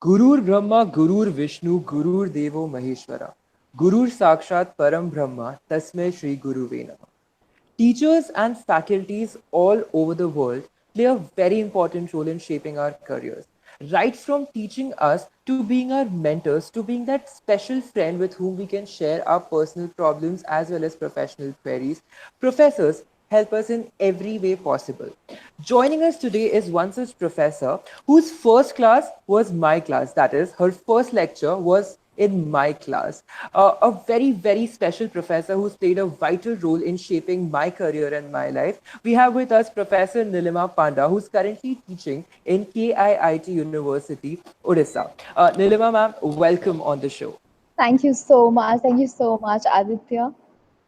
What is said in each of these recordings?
Gurur Brahma, Gurur Vishnu, Gurur Devo Maheshwara. Gurur Sakshat Param Brahma, Tasmai Shri Guruve Namah. Teachers and faculties all over the world play a very important role in shaping our careers. Right from teaching us to being our mentors to being that special friend with whom we can share our personal problems as well as professional queries, professors help us in every way possible. Joining us today is one such professor whose first class was my class. That is, her first lecture was in my class. A very, very special professor who's played a vital role in shaping my career and my life. We have with us Professor Nilima Panda, who's currently teaching in KIIT University, Odisha. Nilima ma'am, welcome on the show. Thank you so much. Thank you so much, Aditya.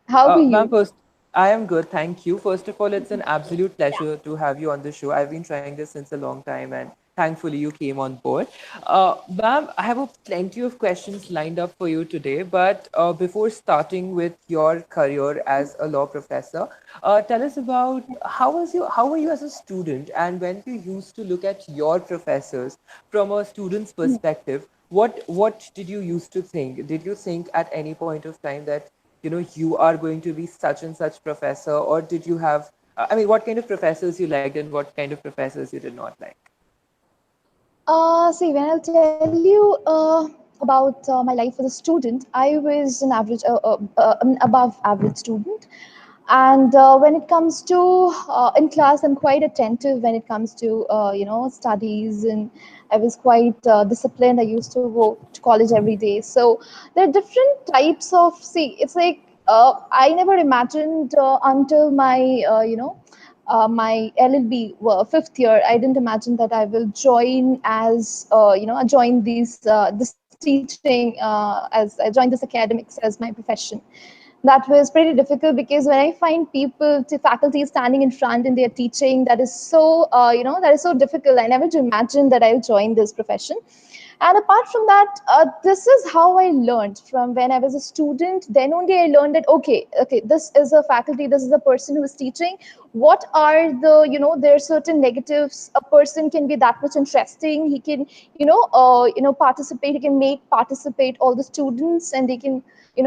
How are Ma'am, you? first, I am good, thank you. First of all, it's an absolute pleasure to have you on the show. I've been trying this since a long time, and thankfully you came on board. Ma'am, I have plenty of questions lined up for you today, but before starting with your career as a law professor, tell us about how were you as a student, and when you used to look at your professors from a student's perspective, what did you used to think? Did you think at any point of time that you are going to be such and such professor, or did you have I mean, what kind of professors you liked and what kind of professors you did not like? See, when I'll tell you about my life as a student, I was an above average student. And when it comes to in class, I'm quite attentive when it comes to studies, and I was quite disciplined. I used to go to college every day. So there are different types of, see, it's like I never imagined until my LLB fifth year, I didn't imagine that I will join as join this teaching as I joined this academics as my profession. That was pretty difficult because when I find people, faculty standing in front and they're teaching, that is so that is so difficult. I never imagined that I'll join this profession. And apart from that, this is how I learned from when I was a student. Then only I learned that okay, this is a faculty, this is a person who is teaching. What are the, there are certain negatives. A person can be that much interesting. He can, participate. He can make participate all the students, and they can, he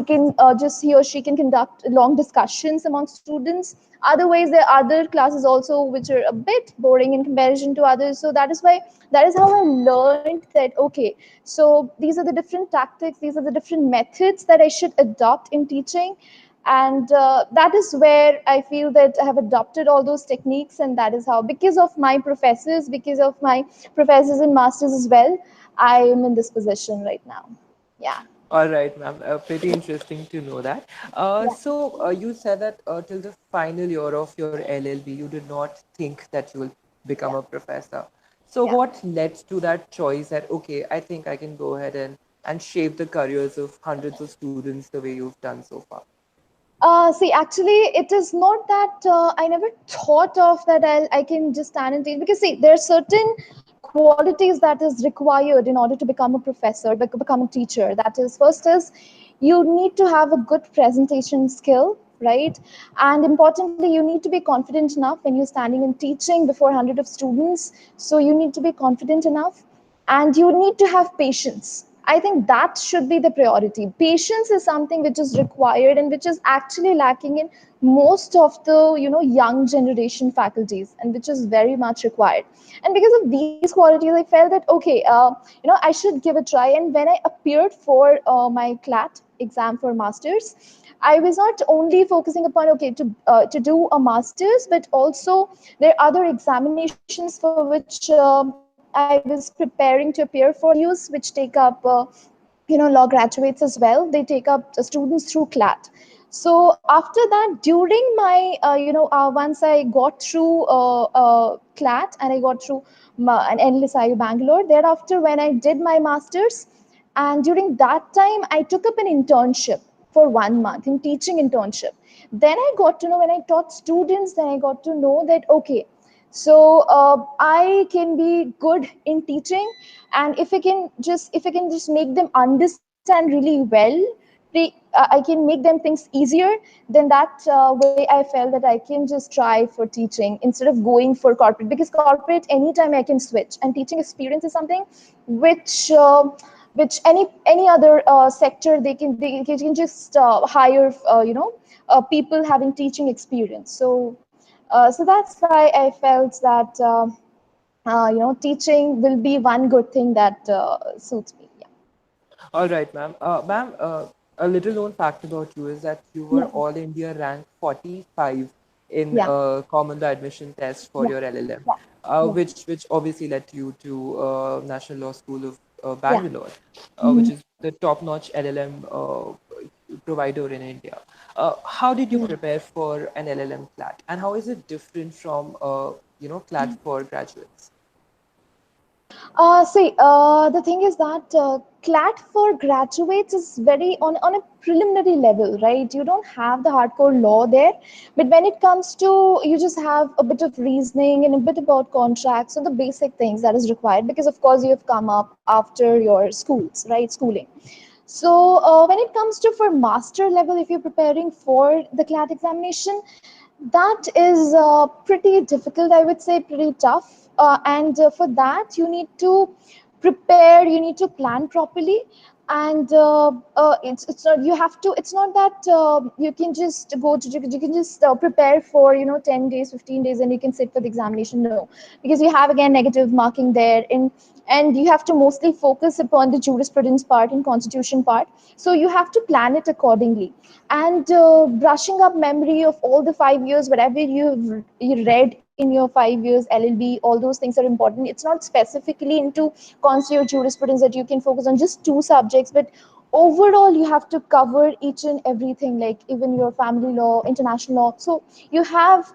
can just he or she can conduct long discussions among students. Otherwise, there are other classes also which are a bit boring in comparison to others. So that is how I learned that okay, so these are the different tactics, these are the different methods that I should adopt in teaching. And that is where I feel that I have adopted all those techniques, and that is how, because of my professors, because of my professors and masters as well, I am in this position right now. Yeah. All right, ma'am. Pretty interesting to know that. So you said that till the final year of your LLB, you did not think that you will become Yeah. a professor. So Yeah. what led to that choice that okay, I think I can go ahead and shape the careers of hundreds of students the way you've done so far? See, actually, it is not that I never thought of that I can just stand and teach. Because, see, there are certain qualities that is required in order to become a professor, become a teacher. That is, first is you need to have a good presentation skill, right? And importantly, you need to be confident enough when you're standing and teaching before hundred of students. So you need to be confident enough, and you need to have patience. I think that should be the priority. Patience is something which is required and which is actually lacking in most of the young generation faculties, and which is very much required. And because of these qualities, I felt that okay, I should give a try. And when I appeared for my clat exam for masters, I was not only focusing upon okay to do a masters, but also there are other examinations for which I was preparing to appear for interviews, which take up law graduates as well. They take up students through clat. So after that, during my once I got through clat, and I got through an NLSIU Bangalore. Thereafter, when I did my masters, and during that time I took up an internship for 1 month in teaching internship. Then I got to know, when I taught students, then I got to know that okay, so I can be good in teaching. And if I can just make them understand really well, I can make them things easier, then that way I felt that I can just try for teaching instead of going for corporate, because corporate anytime I can switch, and teaching experience is something which any other sector they can just hire people having teaching experience. So that's why I felt that teaching will be one good thing that suits me. Yeah. All right, ma'am. Ma'am, a little known fact about you is that you were Yeah. all India rank 45 in Yeah. common law admission test for Yeah. your LLM, Yeah. Yeah. which obviously led you to National Law School of Yeah. Bangalore, which Mhm. is the top-notch LLM provider in India. How did you prepare for an LLM CLAT, and how is it different from CLAT for graduates? The thing is that CLAT for graduates is very on a preliminary level, right? You don't have the hardcore law there, but when it comes to, you just have a bit of reasoning and a bit about contracts and the basic things that is required, because of course you have come up after your schools, right? Schooling. So when it comes to for master level, if you're preparing for the CLAT examination, that is pretty difficult, I would say, pretty tough. And for that, you need to prepare, you need to plan properly. And it's not, you have to, it's not that you can just go to, you can just prepare for 10 days, 15 days, and you can sit for the examination. No, because you have again negative marking there, and you have to mostly focus upon the jurisprudence part and constitution part. So you have to plan it accordingly. And brushing up memory of all the 5 years, whatever you read in your 5 years LLB, all those things are important. It's not specifically into constitutional jurisprudence that you can focus on just two subjects, but overall you have to cover each and everything, like even your family law, international law. So you have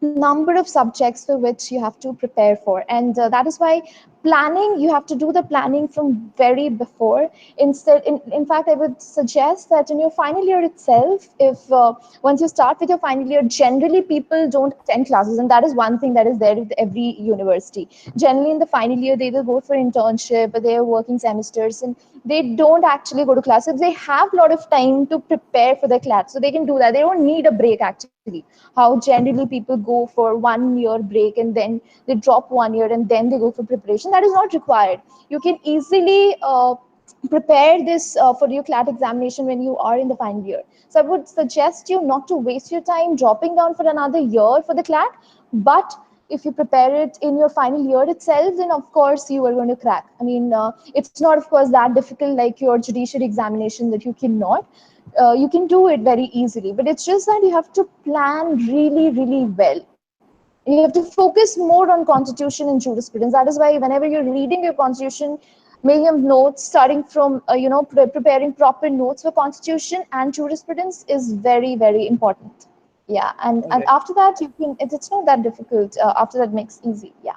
number of subjects for which you have to prepare for, and that is why planning, you have to do the planning from very before. In fact, I would suggest that in your final year itself, if once you start with your final year, generally people don't attend classes, and that is one thing that is there with every university. Generally in the final year they will go for internship, they are working semesters, and they don't actually go to classes. They have a lot of time to prepare for the class, so they can do that. They don't need a break actually. How generally people go for 1 year break and then they drop 1 year and then they go for preparation. That is not required. You can easily prepare this for your CLAT examination when you are in the final year. So I would suggest you not to waste your time dropping down for another year for the CLAT, but if you prepare it in your final year itself, then of course you are going to crack. I mean, it's not, of course, that difficult like your judiciary examination that you cannot. You can do it very easily, but it's just that you have to plan really, really well. You have to focus more on constitution and jurisprudence. That is why whenever you're reading your constitution, making notes, starting from preparing proper notes for constitution and jurisprudence is very, very important. Yeah, and after that you can. It's not that difficult. After that makes easy. Yeah.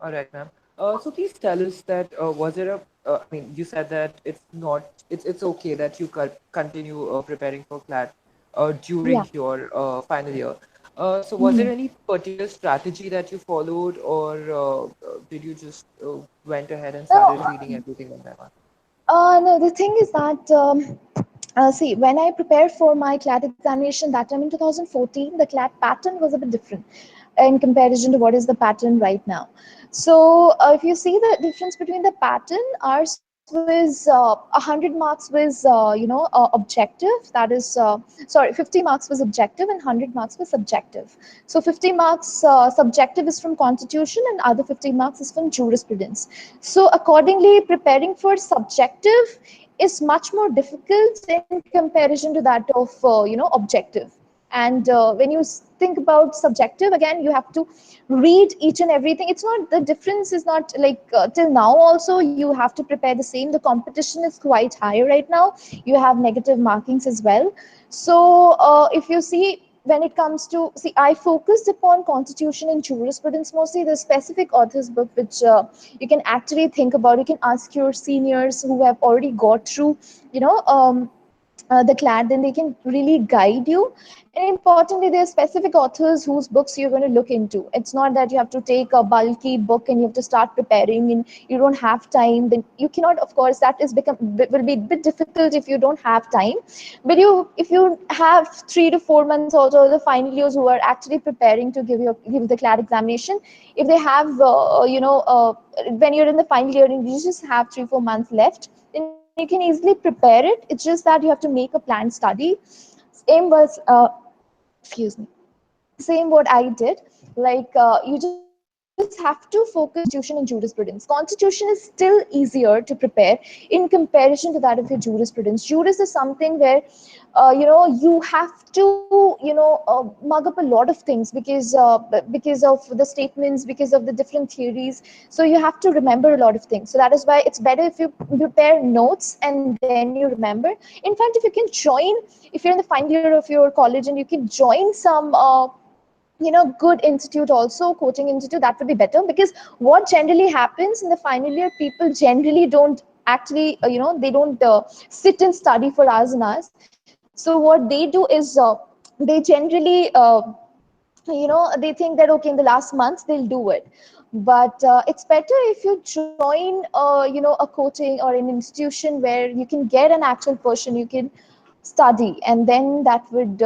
All right, ma'am. So please tell us that was there a? I mean, you said that it's not. It's okay that you continue preparing for CLAT Yeah. during your final year. So was there Mhm. any particular strategy that you followed, or did you just went ahead and started No, reading everything one by one? no. The thing is that see, when I prepared for my CLAT examination that time in 2014, the CLAT pattern was a bit different in comparison to what is the pattern right now. So if you see the difference between the pattern, ours was 100 marks was objective. That is sorry, 50 marks was objective and 100 marks was subjective. So 50 marks subjective is from constitution and other 50 marks is from jurisprudence. So accordingly, preparing for subjective is much more difficult in comparison to that of objective. And when you think about subjective, again you have to read each and everything. It's not, the difference is not like till now also you have to prepare the same. The competition is quite high right now. You have negative markings as well. So if you see, when it comes to, see, I focused upon constitution and jurisprudence mostly. The specific authors book which you can actually think about. You can ask your seniors who have already got through you know um, the clad, then they can really guide you. And importantly, there are specific authors whose books you're going to look into. It's not that you have to take a bulky book and you have to start preparing and you don't have time. Then you cannot, of course, that is become will be a bit difficult if you don't have time. But you, if you have 3 to 4 months also, the final years who are actually preparing to give the clad examination, if they have when you're in the final year and you just have 3 4 months left, then you can easily prepare it. It's just that you have to make a planned study. Same was excuse me same what I did. Like you just have to focus on constitution and jurisprudence. Constitution is still easier to prepare in comparison to that of your jurisprudence. Juris is something where you have to mug up a lot of things because of the statements, because of the different theories. So you have to remember a lot of things. So that is why it's better if you prepare notes and then you remember. In fact, if you can join, if you're in the final year of your college and you can join some good institute also, coaching institute, that would be better. Because what generally happens in the final year, people generally don't actually they don't sit and study for hours and hours. So what they do is they generally they think that okay, in the last months they'll do it. But it's better if you join a coaching or an institution where you can get an actual person you can study, and then that would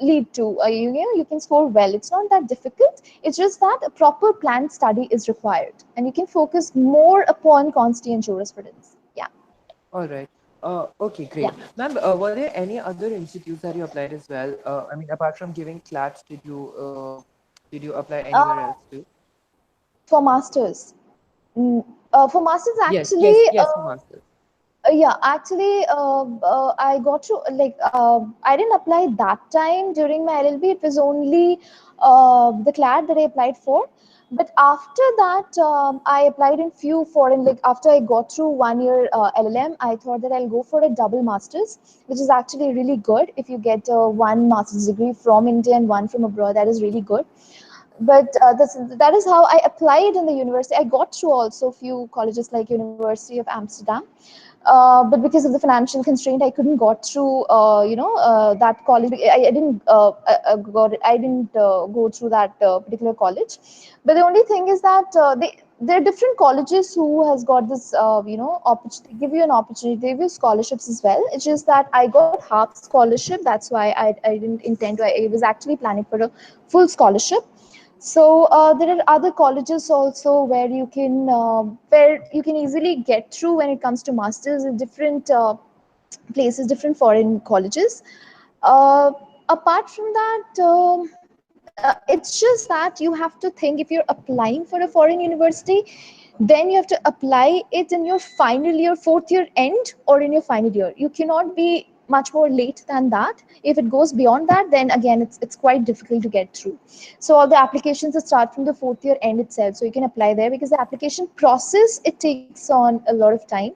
lead to you can score well. It's not that difficult. It's just that a proper planned study is required, and you can focus more upon constitutional jurisprudence. Yeah. All right. Okay, Yeah. great. Ma'am, were there any other institutes that you applied as well? I mean, apart from giving CLATs, did you apply anywhere else uh, too? for masters. For masters, Yes, actually, yes, yes, for masters. yeah, actually, I got to like I didn't apply that time during my LLB. It was only the CLAD that I applied for. But after that, I applied in few foreign. Like after I got through 1 year LLM, I thought that I'll go for a double masters, which is actually really good. If you get one master's degree from India and one from abroad, that is really good. But that is how I applied in the university. I got through also few colleges like University of Amsterdam, but because of the financial constraint, I couldn't got through that college. I didn't I didn't go through that particular college. But the only thing is that there are different colleges who has got this opportunity. They give you an opportunity. They give you scholarships as well. It's just that I got half scholarship. That's why I didn't intend to. I was actually planning for a full scholarship. So there are other colleges also where you can easily get through when it comes to masters in different places, different foreign colleges. Uh, Apart from that, it's just that you have to think, if you're applying for a foreign university, then you have to apply it in your final year, fourth year end, or in your final year. You cannot be much more late than that. If it goes beyond that, then again it's quite difficult to get through. So all the applications start from the fourth year end itself, so you can apply there, because the application process, it takes on a lot of time.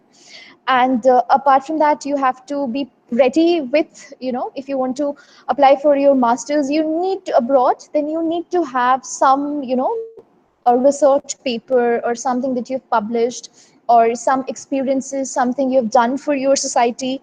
And apart from that, you have to be ready with, if you want to apply for your masters, you need to abroad, then you need to have some a research paper or something that you've published, or some experiences, something you've done for your society.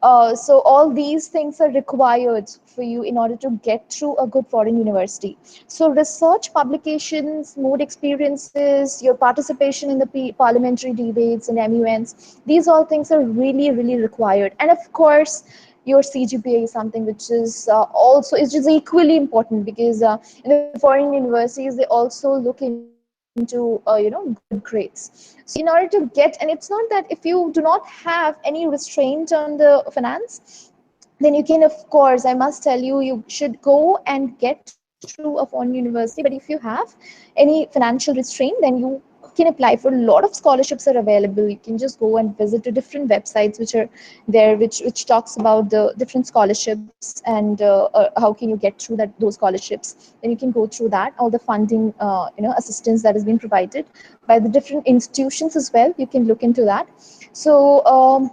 So all these things are required for you in order to get through a good foreign university. So research, publications, mood experiences, your participation in the parliamentary debates and MUNs, these all things are really, really required. And of course, your CGPA is something which is also is just equally important, because in the foreign universities they also look into good grades. So in order to get, and it's not that if you do not have any restraint on the finance, then you can, of course, I must tell you, you should go and get through a foreign university. But if you have any financial restraint, then you can apply for a lot of scholarships are available. You can just go and visit the different websites which are there, which talks about the different scholarships, and how can you get through those scholarships. Then you can go through that, all the funding assistance that has been provided by the different institutions as well. You can look into that. So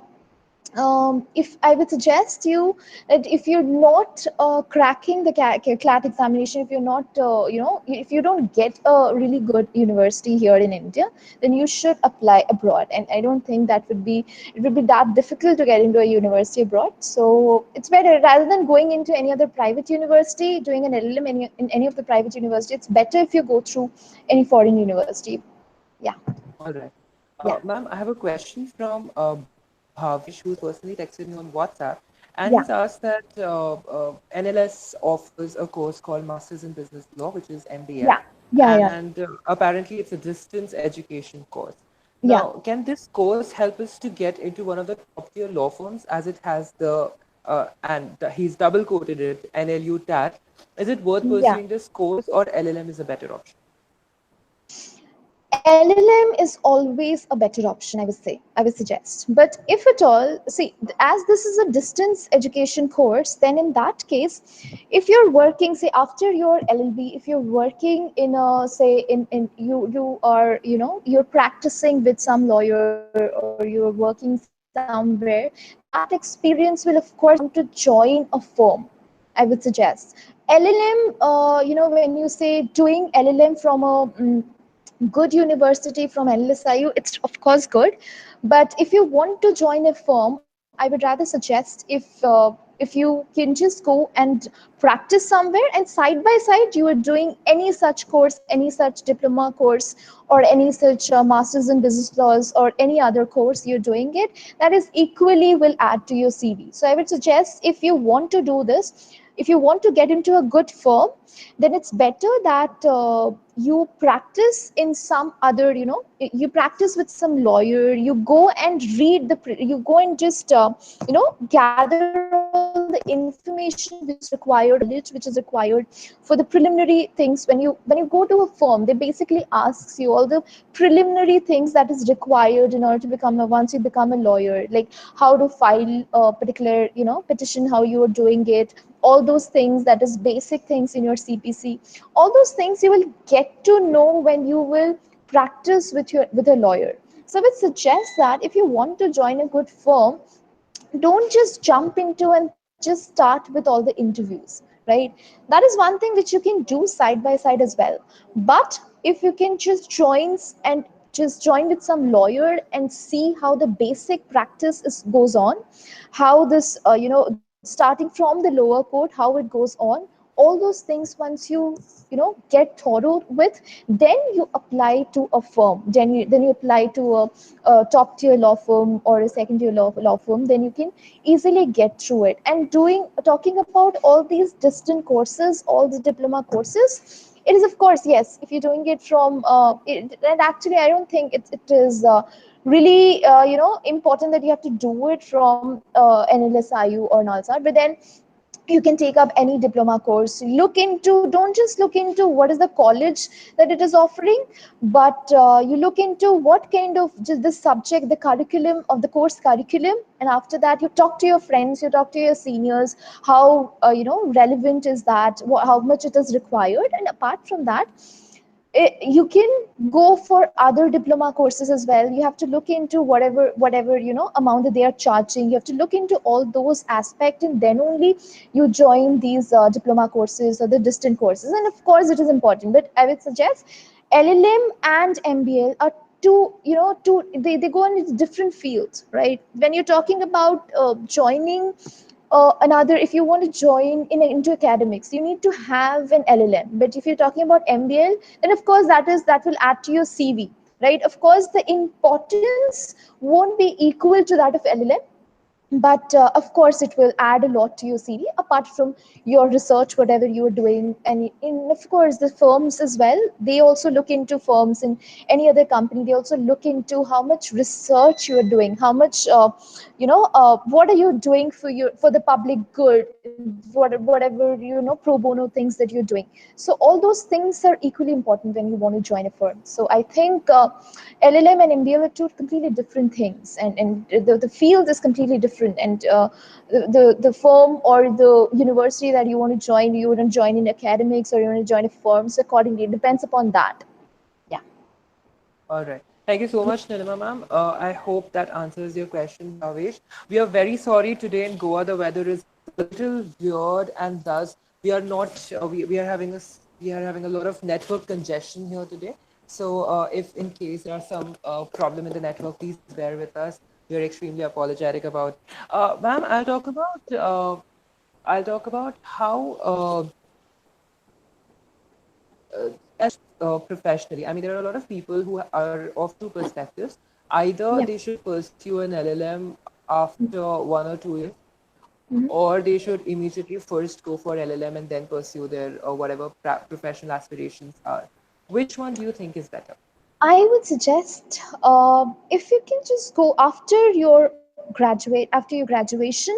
if I would suggest you that if you're not cracking the CLAT examination, if you're not, if you don't get a really good university here in India, then you should apply abroad. And I don't think it would be that difficult to get into a university abroad. So it's better rather than going into any other private university, doing an LLM in any of the private university. It's better if you go through any foreign university. Yeah, All right. yeah, Ma'am, I have a question from Bhavish, who's personally texted me on WhatsApp, and yeah, he's asked that NLS offers a course called Masters in Business Law, which is MBL, yeah, yeah, yeah, and apparently it's a distance education course. yeah. Now, can this course help us to get into one of the top tier law firms as it has and he's double quoted it, NLU TAT? Is it worth Yeah. pursuing this course or LLM is a better option? LLM is always a better option, I would say, I would suggest. But if at all, see, as this is a distance education course, then in that case, if you're working, say, after your LLB, if you're working in a, say, you are, you're practicing with some lawyer or you're working somewhere, that experience will, of course, give you the freedom to join a firm, I would suggest. LLM, when you say doing LLM from a good university from LSIU, it's of course good. But if you want to join a firm, I would rather suggest if you can just go and practice somewhere, and side by side you are doing any such course, any such diploma course, or any such masters in business laws or any other course you're doing it, that is equally will add to your CV. So I would suggest, if you want to do this, if you want to get into a good firm, then it's better that you practice in some other, you practice with some lawyer, you go and read you go and just gather all the information which is required, all the knowledge which is required for the preliminary things. When you go to a firm, they basically asks you all the preliminary things that is required in order to become once you become a lawyer, like how to file a particular petition, how you are doing it, all those things, that is basic things in your CPC. All those things you will get to know when you will practice with a lawyer. So I would suggest that if you want to join a good firm, don't just jump into and just start with all the interviews, right? That is one thing which you can do side by side as well. But if you can just join with some lawyer and see how the basic practice goes on, how this starting from the lower court, how it goes on, all those things, once get thorough with, then you apply to a firm, then you apply to a top tier law firm or a second tier law firm, then you can easily get through it. And talking about all these distant courses, all the diploma courses, it is, of course, yes, if you're doing it from and actually I don't think it is really important that you have to do it from NLSIU or NALSA. But then you can take up any diploma course. Don't just look into what is the college that it is offering, but you look into what kind of just the subject, the curriculum of the course curriculum. And after that, you talk to your friends, you talk to your seniors, how relevant is that, how much it is required. And apart from that, you can go for other diploma courses as well. You have to look into whatever amount that they are charging. You have to look into all those aspects, and then only you join these diploma courses or the distant courses. And of course it is important, but I would suggest LLM and MBL are they go in different fields, right? When you're talking about joining another, if you want to join into academics, you need to have an LLM. But if you're talking about MBL, then of course that will add to your CV, right? Of course the importance won't be equal to that of LLM, but of course it will add a lot to your CV, apart from your research, whatever you are doing. And of course the firms as well, they also look into firms in any other company, they also look into how much research you are doing, how much what are you doing for the public good, whatever pro bono things that you're doing. So all those things are equally important when you want to join a firm. So I think LLM and MBA are two completely different things, and the field is completely different. And the firm or the university that you want to join, you want to join in academics or you want to join a firm. So accordingly, it depends upon that. Yeah. All right. Thank you so much, Nilima ma'am. I hope that answers your question, Bhavesh. We are very sorry today in Goa. The weather is a little weird, and thus we are not. We are having a lot of network congestion here today. So, if in case there are some problem in the network, please bear with us. We are extremely apologetic about it. Ma'am, I'll talk about how professionally. I mean, there are a lot of people who are of two perspectives. Either Yeah. they should pursue an LLM after 1 or 2 years, Mhm. or they should immediately first go for LLM and then pursue their whatever professional aspirations are. Which one do you think is better? I would suggest if you can just go after your graduation,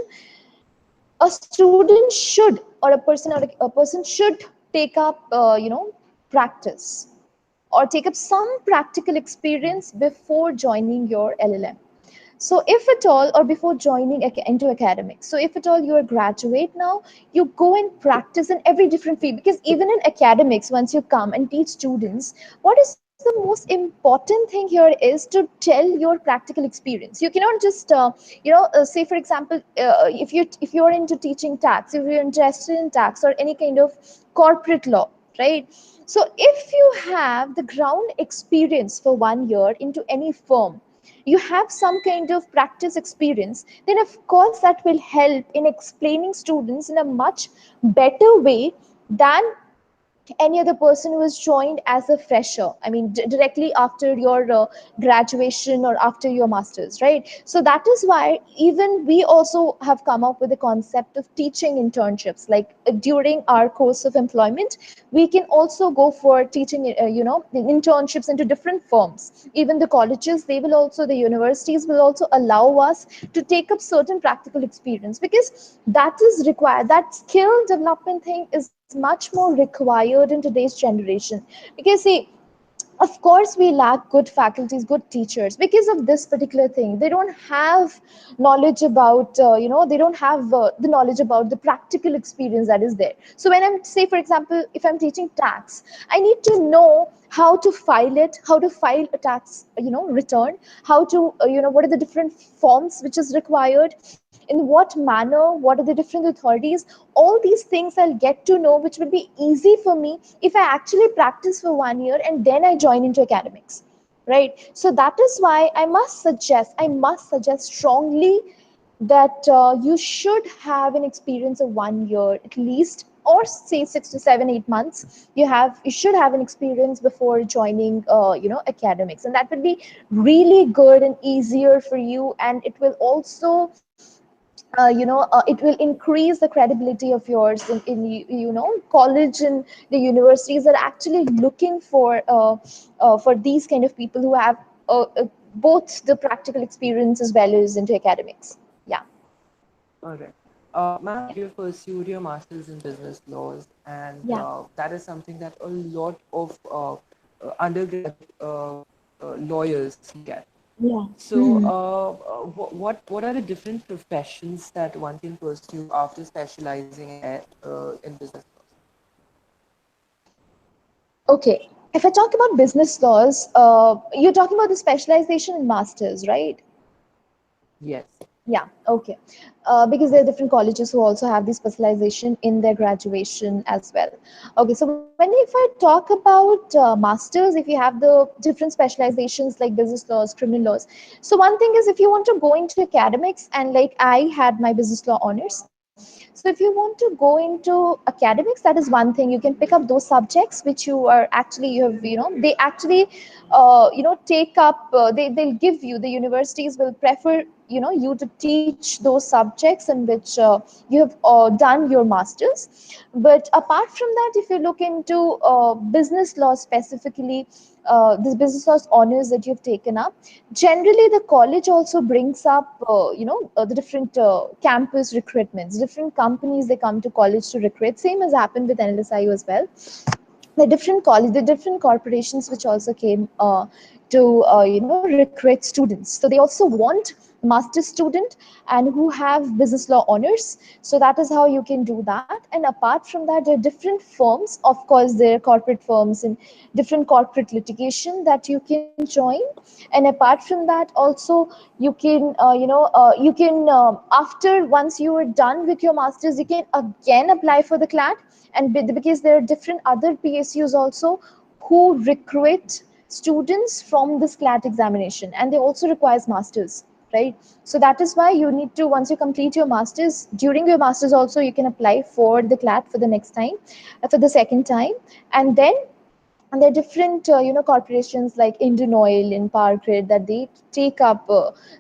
a student should, or a person should take up practice or take up some practical experience before joining your LLM. So if at all, or before joining into academics, so if at all you are graduate now, you go and practice in every different field, because even in academics, once you come and teach students, what is the most important thing here is to tell your practical experience. You cannot just say, for example, if you're into teaching tax, if you're interested in tax or any kind of corporate law, right? So if you have the ground experience for 1 year into any firm, you have some kind of practice experience, then of course that will help in explaining students in a much better way than any other person who has joined as a fresher. I mean, directly after your graduation or after your masters, right? So that is why even we also have come up with the concept of teaching internships, like during our course of employment we can also go for teaching the internships into different firms. Even the colleges, they will also, the universities will also allow us to take up certain practical experience, because that is required. That skill development thing is much more required in today's generation. Because see, of course we lack good faculties, good teachers, because of this particular thing. They don't have knowledge about they don't have the knowledge about the practical experience that is there. So when I'm, say for example, if I'm teaching tax, I need to know how to file it, how to file a tax return, how to what are the different forms which is required, in what manner, what are the different authorities. All these things I'll get to know, which will be easy for me if I actually practice for 1 year and then I join into academics, right? So that is why I must suggest strongly that you should have an experience of 1 year at least, or say 6 to 7 8 months. You should have an experience before joining academics, and that would be really good and easier for you, and it will also it will increase the credibility of yours in college, and the universities are actually looking for these kind of people who have both the practical experience as well as into academics. Yeah. All right. Ma'am, you've pursued your master's in business laws, and Yeah. that is something that a lot of undergraduate lawyers look at. Yeah. So, what are the different professions that one can pursue after specializing in business laws? Okay. If I talk about business laws, you're talking about the specialization in masters, right? Yes. Yeah, okay. Because there are different colleges who also have this specialization in their graduation as well. Okay, so when if I talk about masters, if you have the different specializations like business laws, criminal laws. So one thing is, if you want to go into academics, and like I had my business law honors. So if you want to go into academics, that is one thing. You can pick up those subjects which you have, they actually take up, they'll give you, the universities will prefer you to teach those subjects in which you have done your masters. But apart from that, if you look into business law specifically, this business laws honors that you've taken up, generally the college also brings up the different campus recruitments. Different companies, they come to college to recruit, same as happened with NLSIU as well. The different corporations which also came to recruit students. So they also want master's student and who have business law honors. So that is how you can do that. And apart from that, there are different firms, of course there are corporate firms and different corporate litigation that you can join. And apart from that also, you can you can after, once you are done with your masters, you can again apply for the CLAT. And because there are different other PSUs also who recruit students from this CLAT examination, and they also requires masters, right? So that is why you need to, once you complete your masters, during your masters also you can apply for the CLAT for the next time, for the second time. And then, and there are different corporations like Indian Oil and Power Grid that they take up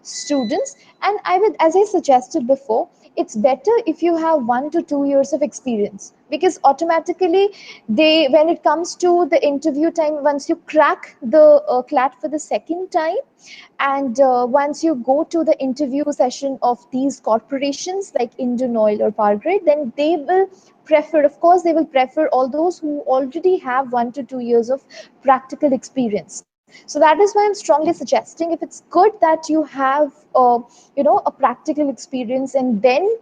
students. And I would, as I suggested before, it's better if you have 1 to 2 years of experience, because automatically they, when it comes to the interview time, once you crack the CLAT for the second time, and once you go to the interview session of these corporations like Indian Oil or Power Grid, then they will prefer, of course, they will prefer all those who already have 1 to 2 years of practical experience. So that is why I'm strongly suggesting, if it's good that you have, a practical experience, and then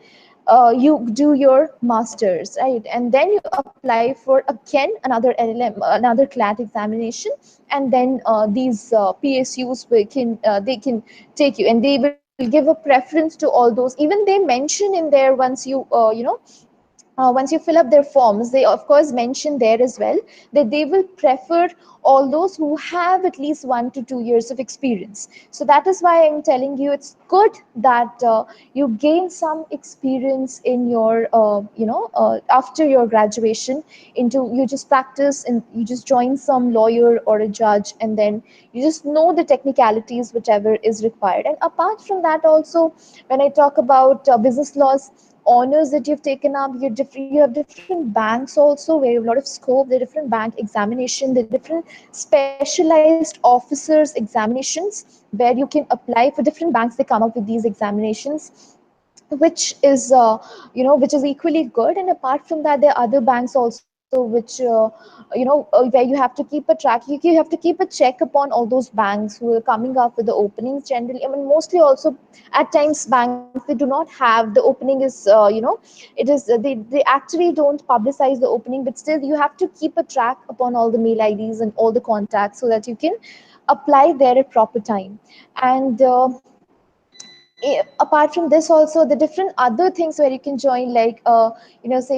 you do your masters, right? And then you apply for again another LLM, another CLAT examination. And then these PSUs they can take you, and they will give a preference to all those. Even they mention in there, once you once you fill up their forms, they of course mention there as well that they will prefer all those who have at least 1 to 2 years of experience. So that is why I'm telling you, it's good that you gain some experience in your after your graduation, into, you just practice and you just join some lawyer or a judge, and then you just know the technicalities whichever is required. And apart from that also, when I talk about business laws honors that you've taken up, you have different banks also where you have a lot of scope. There are different bank examination, there are different specialized officers examinations where you can apply for different banks. They come up with these examinations, which is which is equally good. And apart from that, there are other banks also which where you have to keep a track. You have to keep a check upon all those banks who are coming up with the openings. Generally, I mean, mostly also at times banks, they do not have the opening is it is they actually don't publicize the opening, but still you have to keep a track upon all the mail IDs and all the contacts so that you can apply there at proper time. And apart from this also, the different other things where you can join, like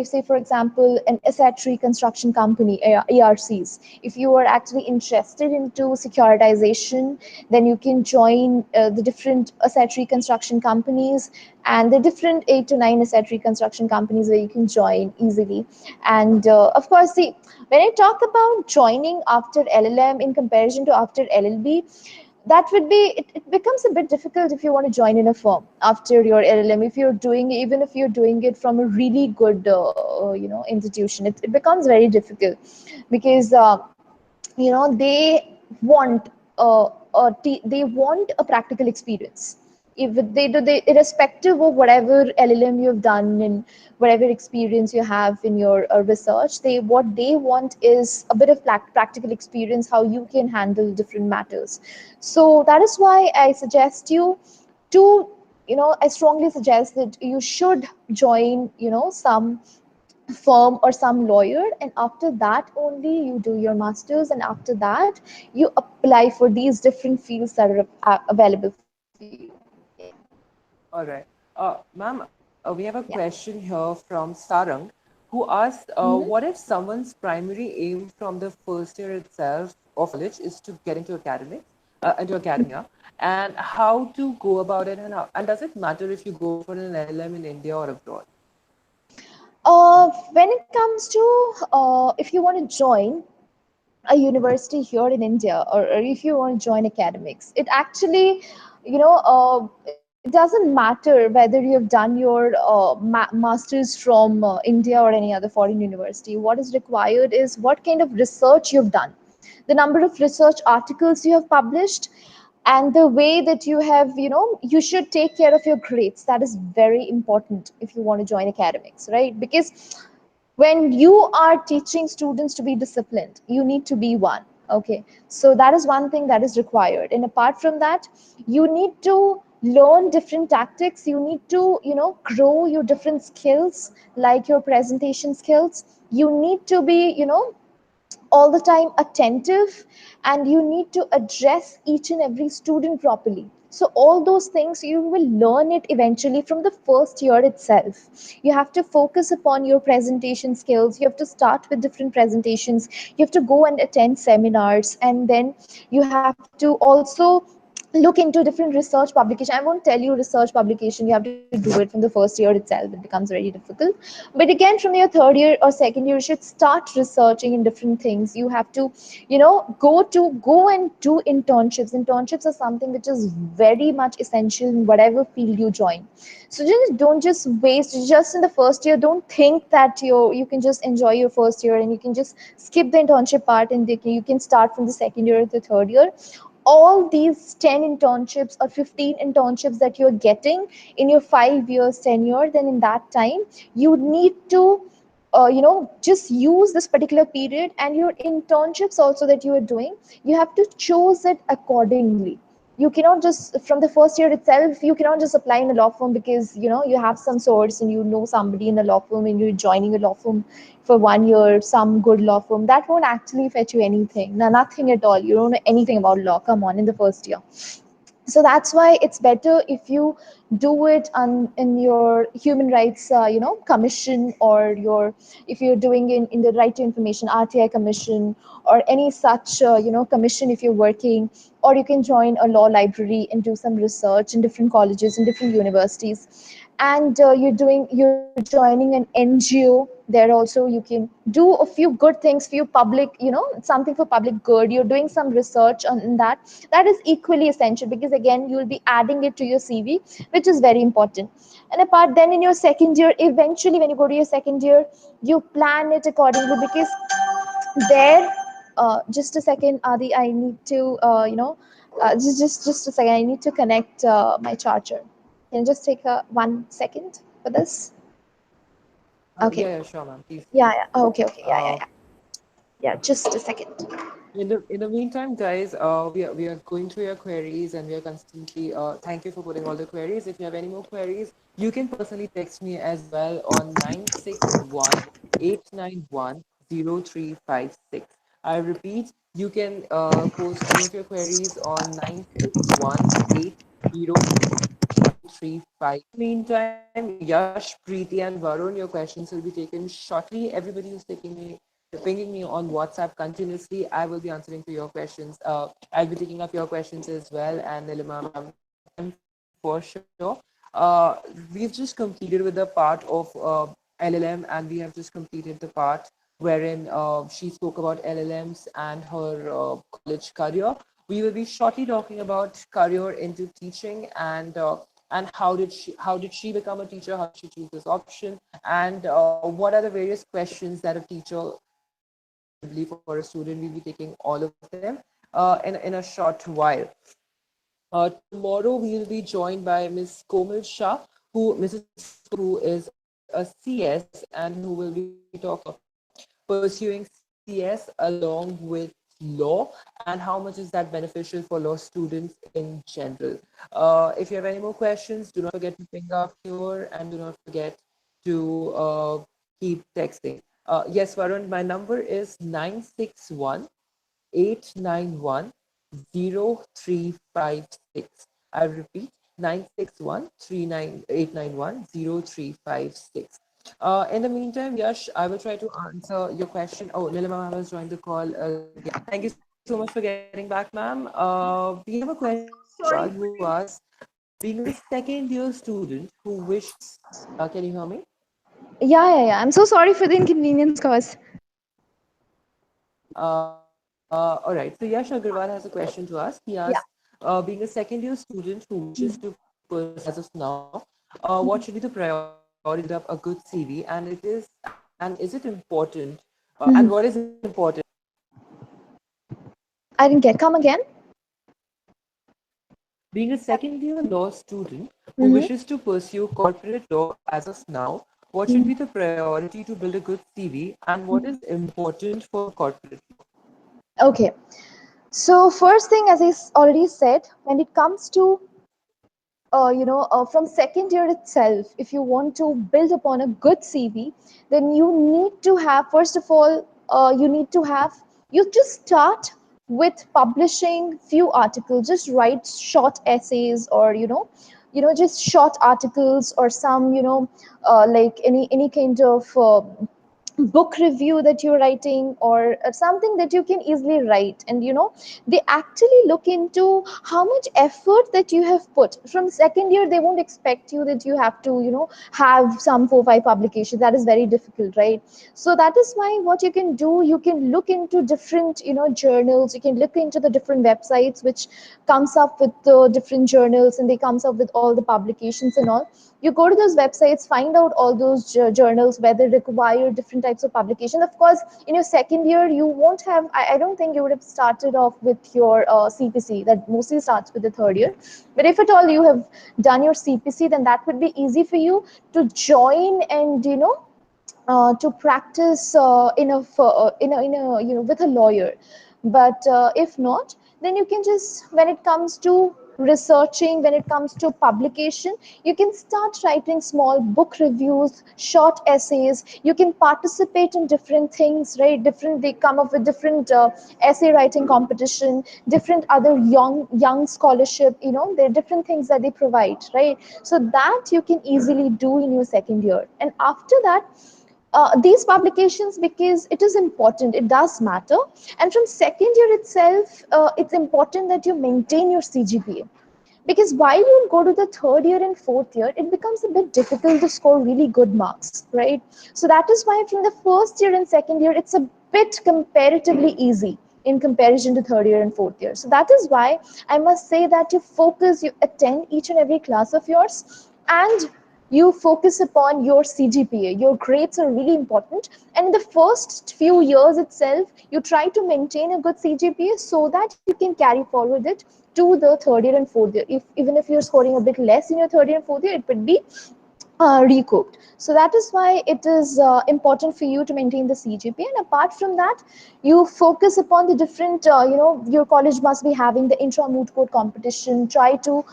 say for example an asset reconstruction company, ARCs. If you are actually interested into securitization, then you can join the different asset reconstruction companies. And the different 8 to 9 asset reconstruction companies where you can join easily. And of course, see, when I talk about joining after LLM in comparison to after LLB, that would be, it becomes a bit difficult if you want to join in a firm after your LLM. If you're doing, even if you're doing it from a really good institution, it becomes very difficult, because they want they want a practical experience. If they do, they, irrespective of whatever LLM you've done and whatever experience you have in your research, they, what they want is a bit of practical experience, how you can handle different matters. So that is why I suggest you to, I strongly suggest that you should join some firm or some lawyer, and after that only you do your masters, and after that you apply for these different fields that are available for you. Yeah. All right. Ma'am, we have a Yeah. question here from Sarang, who asked, what if someone's primary aim from the first year itself of college is to get into into academia, and how to go about it, and does it matter if you go for an LLM in India or abroad? When it comes to if you want to join a university here in India, or if you want to join academics, it actually, it doesn't matter whether you have done your masters from India or any other foreign university. What is required is what kind of research you've done, the number of research articles you have published, and the way that you have, you should take care of your grades. That is very important if you want to join academics, right? Because when you are teaching students to be disciplined, you need to be one. Okay, so that is one thing that is required. And apart from that, you need to learn different tactics. You need to, grow your different skills, like your presentation skills. You need to be, all the time attentive, and you need to address each and every student properly. So all those things you will learn it eventually from the first year itself. You have to focus upon your presentation skills. You have to start with different presentations. You have to go and attend seminars, and then you have to also look into different research publication. I won't tell you research publication, you have to do it from the first year itself, it becomes very difficult. But again, from your third year or second year, you should start researching in different things. You have to, go and do internships. Internships are something which is very much essential in whatever field you join. So just don't just waste just in the first year. Don't think that you can just enjoy your first year and you can just skip the internship part, and you can start from the second year or the third year. All these 10 internships or 15 internships that you're getting in your 5 years tenure, then in that time you need to just use this particular period. And your internships also that you are doing, you have to choose it accordingly. You cannot just from the first year itself, you cannot just apply in a law firm because you have some source and you know somebody in a law firm and you're joining a law firm for 1 year, some good law firm. That won't actually fetch you anything. No, nothing at all. You don't know anything about law. Come on, in the first year. So that's why it's better if you do it in your human rights commission, or your if you're doing in the right to information RTI commission, or any such commission if you're working. Or you can join a law library and do some research in different colleges and different universities. And you're joining an NGO. There also you can do a few good things for your public, something for public good. You're doing some research on that. That is equally essential, because again you will be adding it to your CV, which is very important. And apart, then in your second year, eventually when you go to your second year, you plan it accordingly. Because there just a second, Adi, I need to just a second, I need to connect my charger. Can you just take 1 second for this? Okay. Yeah, yeah, sure, ma'am. Please, Yeah, please. yeah. Oh, okay, okay. Yeah, yeah, Uh, yeah. Yeah, just a second. in the meantime, guys, we are going through your queries, and we are constantly thank you for putting all the queries. If you have any more queries, you can personally text me as well on 961-891-0356. I repeat, you can post any of your queries on 961-891-0356. Meantime, Yash, Preeti, and Varun, your questions will be taken shortly. Everybody who's taking me pinging me on WhatsApp continuously, I will be answering to your questions. I'll be taking up your questions as well, and Nilima ma'am for sure. We've just completed with the part of LLM, and we have just completed the part wherein she spoke about LLMs and her college career. We will be shortly talking about career into teaching, and how did she become a teacher? How did she choose this option? And what are the various questions that a teacher asks preemptively for a student? We'll be taking all of them in a short while. Tomorrow we'll be joined by Miss Komal Shah, Mrs. Komal Shah, who is a CS and who will be talking pursuing CS along with law, and how much is that beneficial for law students in general. If you have any more questions, do not forget to ping up here, and do not forget to keep texting. Yes, Varun, my number is 961-891-0356. I repeat, 961-891-0356. In the meantime, Yash, I will try to answer your question. Oh, Nilima ma'am has joined the call again. Thank you so much for getting back, ma'am. We have a question from Shrival who asks, being a second year student who wishes, can you hear me? Yeah, yeah, yeah. I'm so sorry for the inconvenience caused. All right. So Yash Agarwal has a question to ask. He Yeah. asked, being a second year student who wishes to pursue as of now, what should be the priority to build up a good CV? And is it important? And Mhm. what is important? I didn't get. Come again. Being a second year law student who Mm-hmm. wishes to pursue corporate law as of now, what should be the priority to build a good CV? And what is important for corporate law? Okay. So first thing, as I already said, when it comes to from second year itself, if you want to build upon a good CV, then you need to have, first of all, you just start with publishing few articles. Just write short essays, or just short articles, or some, like any kind of book review that you're writing, or something that you can easily write. And they actually look into how much effort that you have put. From second year, they won't expect you that you have to have some 4 5 publications. That is very difficult, right? So that is why what you can do, you can look into different journals, you can look into the different websites which comes up with the different journals, and they comes up with all the publications and all. You go to those websites, find out all those journals where they require different types of publication. Of course, in your second year, you won't have, I don't think you would have started off with your CPC. That mostly starts with the third year. But if at all you have done your CPC, then that would be easy for you to join, and to practice with a lawyer. But if not, then you can just, when it comes to researching, when it comes to publication, you can start writing small book reviews, short essays. You can participate in different things, right? Different, they come up with different essay writing competition, different other young scholarship. There are different things that they provide, right? So that you can easily do in your second year. And after that, these publications, because it is important, it does matter. And from second year itself, it's important that you maintain your CGPA, because while you go to the third year and fourth year, it becomes a bit difficult to score really good marks, right? So that is why from the first year and second year, it's a bit comparatively easy in comparison to third year and fourth year. So that is why I must say that you focus, you attend each and every class of yours, and you focus upon your CGPA. Your grades are really important. And in the first few years itself, you try to maintain a good CGPA so that you can carry forward it to the third year and fourth year. If even if you're scoring a bit less in your third year and fourth year, it would be recouped. So that is why it is important for you to maintain the CGPA. And apart from that, you focus upon the different, your college must be having the intra moot court competition. Try to,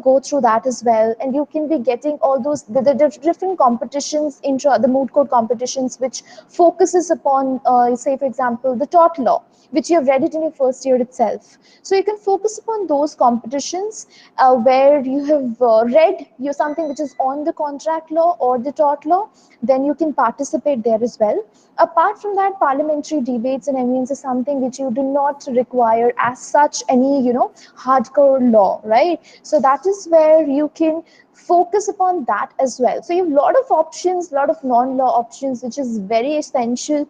go through that as well. And you can be getting all those, the different competitions, the moot court competitions, which focuses upon, say, for example, the tort law, which you have read it in your first year itself. So you can focus upon those competitions where you have read you something which is on the contract law or the tort law. Then you can participate there as well. Apart from that, parliamentary debates and evidence is something which you do not require as such any hardcore law, right? So that is where you can focus upon that as well. So you have a lot of options, a lot of non-law options, which is very essential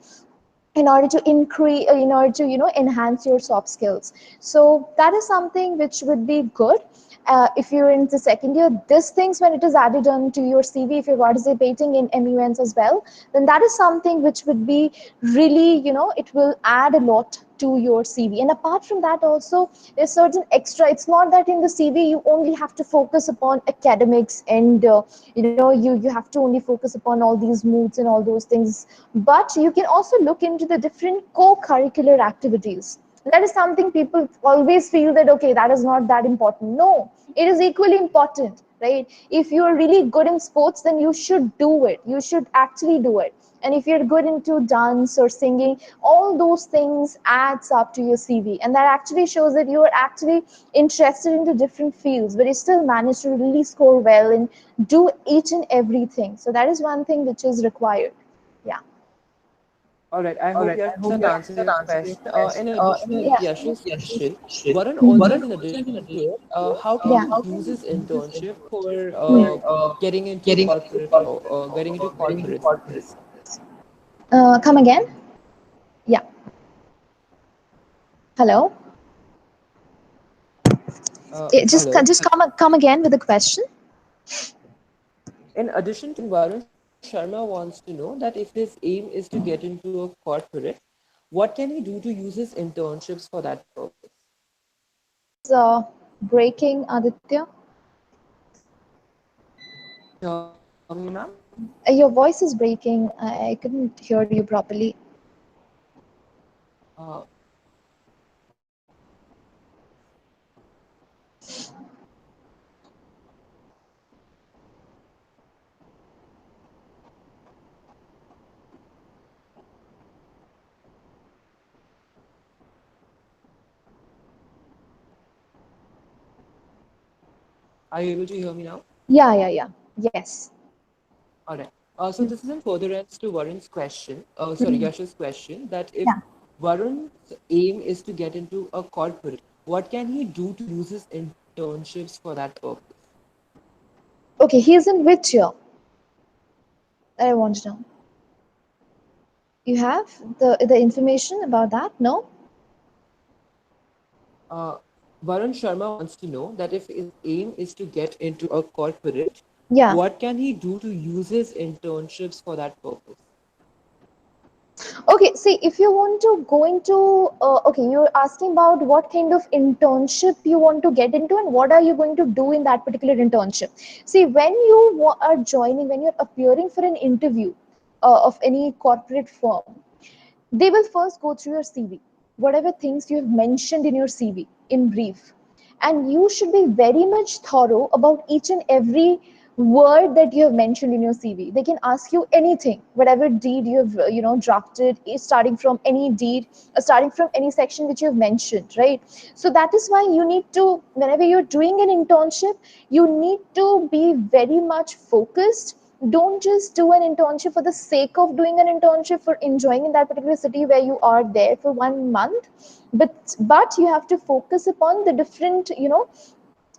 in order to increase, in order to enhance your soft skills. So that is something which would be good. If you're in the second year, these things, when it is added on to your CV, if you're participating in MUNs as well, then that is something which would be really, it will add a lot to your CV. And apart from that also, there's certain extra. It's not that in the CV you only have to focus upon academics, and you have to only focus upon all these moods and all those things, but you can also look into the different co-curricular activities. That is something people always feel that, okay, that is not that important. No, it is equally important, right? If you are really good in sports, then you should do it, you should actually do it. And if you're good into dance or singing, all those things adds up to your CV, and that actually shows that you are actually interested into different fields, but you still manage to really score well and do each and everything. So that is one thing which is required. Yeah. All right, I hope yes, that answered your question. In addition to Yeah. Yash's question, Varun Mhm. also has an addition to it. How can Yeah. you use this internship for getting into corporate law, getting into corporates? Come again? Yeah. Hello. Just Hello. come again with the question. In addition to Varun, Sharma wants to know that if his aim is to get into a corporate, what can he do to use his internships for that purpose? Breaking, Aditya. Can you hear me, ma'am? Your voice is breaking. I couldn't hear you properly. Uh, Are you able to hear me now? Yeah, yeah, yeah. Yes. All right. So this is in furtherance to Varun's question. Sorry, Mhm. Yash's question. That if Yeah. Varun's aim is to get into a corporate, what can he do to use his internships for that purpose? Okay, he's in which year? I want to know. You have the information about that? No? Uh, Varun Sharma wants to know that if his aim is to get into a corporate, Yeah. what can he do to use his internships for that purpose? Okay, see, if you want to go into, okay, you're asking about what kind of internship you want to get into and what are you going to do in that particular internship. See, when you are joining, when you're appearing for an interview of any corporate firm, they will first go through your CV, whatever things you have mentioned in your CV in brief. And you should be very much thorough about each and every word that you have mentioned in your CV. They can ask you anything, whatever deed you have, drafted, starting from any deed, starting from any section which you have mentioned, right? So that is why you need to, whenever you're doing an internship, you need to be very much focused. Don't just do an internship for the sake of doing an internship for enjoying in that particular city where you are there for 1 month, but you have to focus upon the different,